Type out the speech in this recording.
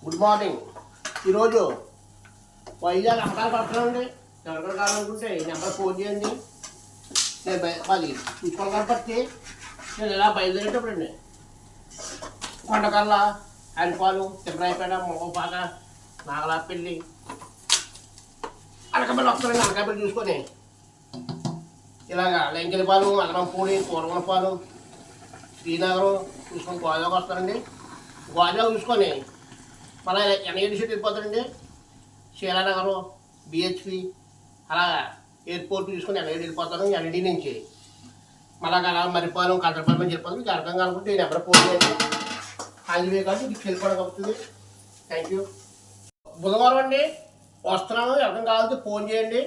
Good morning. ఈరోజు వైజాగ్ అమ్మకాలు పడుతున్నామండి. ఎవరికైనా కావాలనుకుంటే ఈ నెంబర్ ఫోన్ చేయండి. నేను అది తీసుకోవాలి కాబట్టి నేను ఇలా బయలుదేరేటప్పుడండి కొండకల్ల, అరిపాలు, తిమ్మరాయిపేట, మొగపాక, నాగలాపల్లి, అనకాపల్లి వస్తానండి. అనకాపల్లి చూసుకొని ఇలాగా లంకెలపాలు, అల్లంపూడి, కూరమలపాలు, శ్రీనగరం చూసుకొని గోదావరికి వస్తానండి. గోదావరి చూసుకొని మన ఎన్ఐడి సిటీ వెళ్ళిపోతారండి. శీలానగరం, బిహెచ్పి, అలా ఎయిర్పోర్ట్ చూసుకొని ఎన్ఐడి వెళ్ళిపోతాను. ఎన్ఐడి నుంచి మళ్ళా అలా మరిపాలెం, కదరపాలెం వెళ్ళిపోతాను. మీకు అర్థం కానుకుంటే నేను ఎవరు ఫోన్ చేయండి. హైవే కాబట్టి మీకు వెళ్ళిపోవడం అవుతుంది. Thank you. బుధవారం అండి వస్తున్నాము. ఎవరికైనా కావాలంటే ఫోన్ చేయండి.